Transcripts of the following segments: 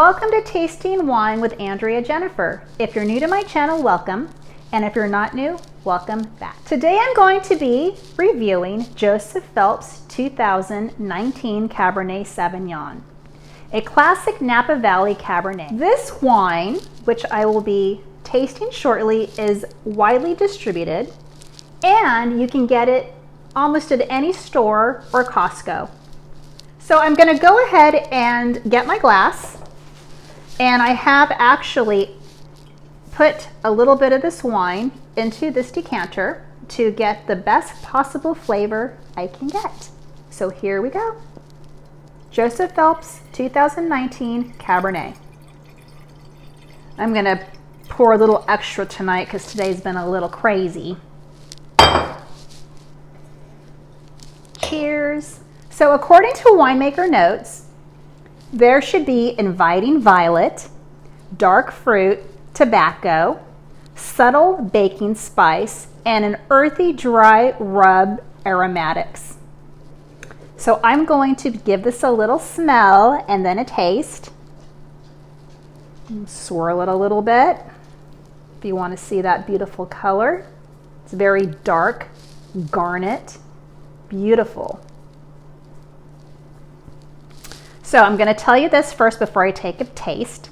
Welcome to Tasting Wine with Andrea Jennifer. If you're new to my channel, welcome. And if you're not new, welcome back. Today I'm going to be reviewing Joseph Phelps 2019 Cabernet Sauvignon, a classic Napa Valley Cabernet. This wine, which I will be tasting shortly, is widely distributed and you can get it almost at any store or Costco. So I'm going to go ahead and get my glass, and I have actually put a little bit of this wine into this decanter to get the best possible flavor I can get. So here we go. Joseph Phelps 2019 Cabernet. I'm going to pour a little extra tonight because today's been a little crazy. Cheers. So according to winemaker notes, there should be inviting violet, dark fruit, tobacco, subtle baking spice, and an earthy dry rub aromatics. So I'm going to give this a little smell and then a taste. Swirl it a little bit if you want to see that beautiful color. It's very dark, garnet, beautiful. So I'm going to tell you this first before I take a taste.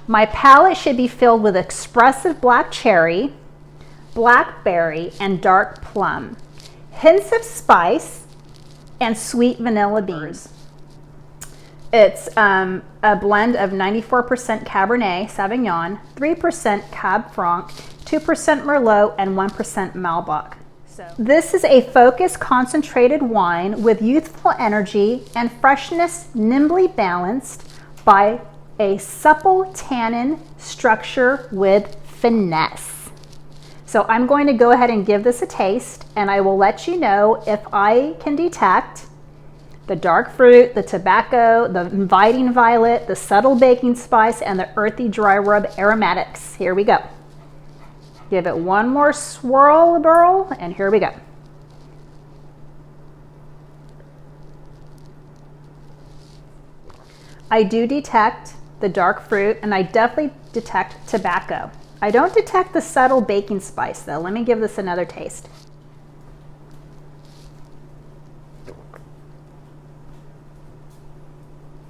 My palate should be filled with expressive black cherry, blackberry, and dark plum, hints of spice, and sweet vanilla beans. It's a blend of 94% Cabernet Sauvignon, 3% Cab Franc, 2% Merlot, and 1% Malbec. This is a focused, concentrated wine with youthful energy and freshness, nimbly balanced by a supple tannin structure with finesse. So I'm going to go ahead and give this a taste, and I will let you know if I can detect the dark fruit, the tobacco, the inviting violet, the subtle baking spice, and the earthy dry rub aromatics. Here we go. Give it one more swirl, burl, and here we go. I do detect the dark fruit, and I definitely detect tobacco. I don't detect the subtle baking spice though. Let me give this another taste.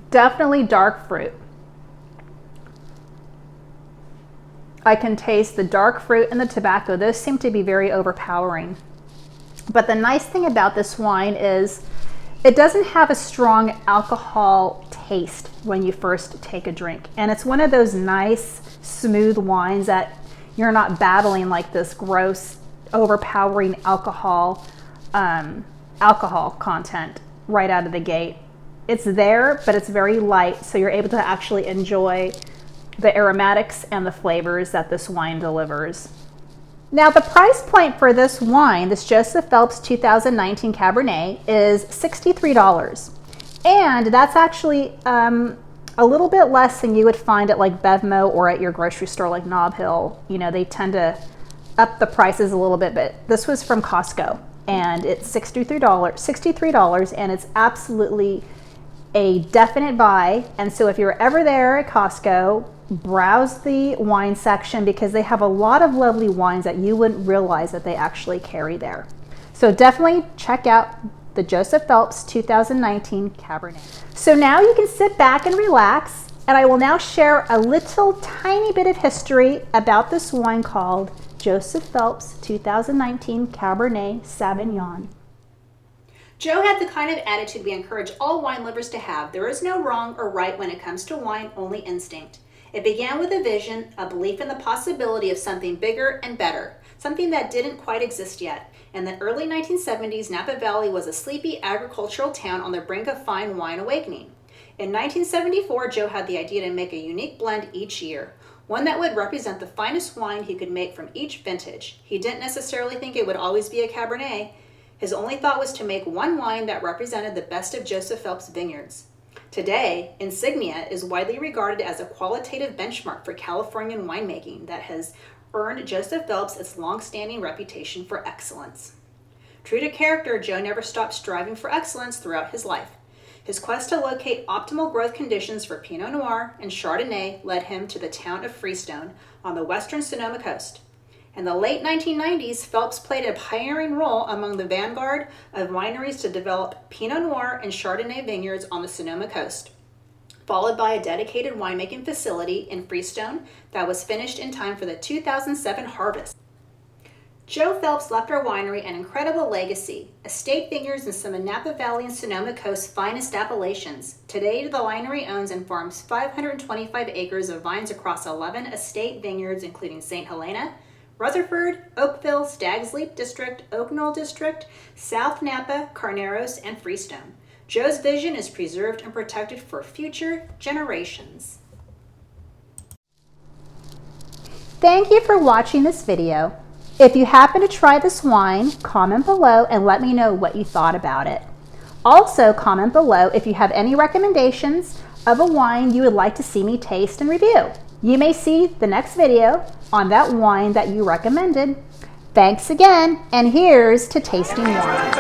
Definitely dark fruit. I can taste the dark fruit and the tobacco. Those seem to be very overpowering. But the nice thing about this wine is it doesn't have a strong alcohol taste when you first take a drink. And it's one of those nice, smooth wines that you're not battling like this gross, overpowering alcohol content right out of the gate. It's there, but it's very light, so you're able to actually enjoy the aromatics and the flavors that this wine delivers. Now the price point for this wine, this Joseph Phelps 2019 Cabernet, is $63. And that's actually a little bit less than you would find at like Bevmo or at your grocery store like Nob Hill. You know, they tend to up the prices a little bit, but this was from Costco and it's $63, and it's absolutely a definite buy. And so if you're ever there at Costco, browse the wine section because they have a lot of lovely wines that you wouldn't realize that they actually carry there. So definitely check out the Joseph Phelps 2019 Cabernet. So now you can sit back and relax, and I will now share a little tiny bit of history about this wine called Joseph Phelps 2019 Cabernet Sauvignon. Joe had the kind of attitude we encourage all wine lovers to have. There is no wrong or right when it comes to wine, only instinct. It began with a vision, a belief in the possibility of something bigger and better, something that didn't quite exist yet. In the early 1970s, Napa Valley was a sleepy agricultural town on the brink of fine wine awakening. In 1974, Joe had the idea to make a unique blend each year, one that would represent the finest wine he could make from each vintage. He didn't necessarily think it would always be a Cabernet. His only thought was to make one wine that represented the best of Joseph Phelps vineyards. Today, Insignia is widely regarded as a qualitative benchmark for Californian winemaking that has earned Joseph Phelps its long-standing reputation for excellence. True to character, Joe never stopped striving for excellence throughout his life. His quest to locate optimal growth conditions for Pinot Noir and Chardonnay led him to the town of Freestone on the western Sonoma coast. In the late 1990s, Phelps played a pioneering role among the vanguard of wineries to develop Pinot Noir and Chardonnay vineyards on the Sonoma coast, followed by a dedicated winemaking facility in Freestone that was finished in time for the 2007 harvest. Joe Phelps left our winery an incredible legacy, estate vineyards in some of Napa Valley and Sonoma Coast's finest appellations. Today, the winery owns and farms 525 acres of vines across 11 estate vineyards, including St. Helena, Rutherford, Oakville, Stag's Leap District, Oak Knoll District, South Napa, Carneros, and Freestone. Joe's vision is preserved and protected for future generations. Thank you for watching this video. If you happen to try this wine, comment below and let me know what you thought about it. Also, comment below if you have any recommendations of a wine you would like to see me taste and review. You may see the next video on that wine that you recommended. Thanks again, and here's to tasting wine.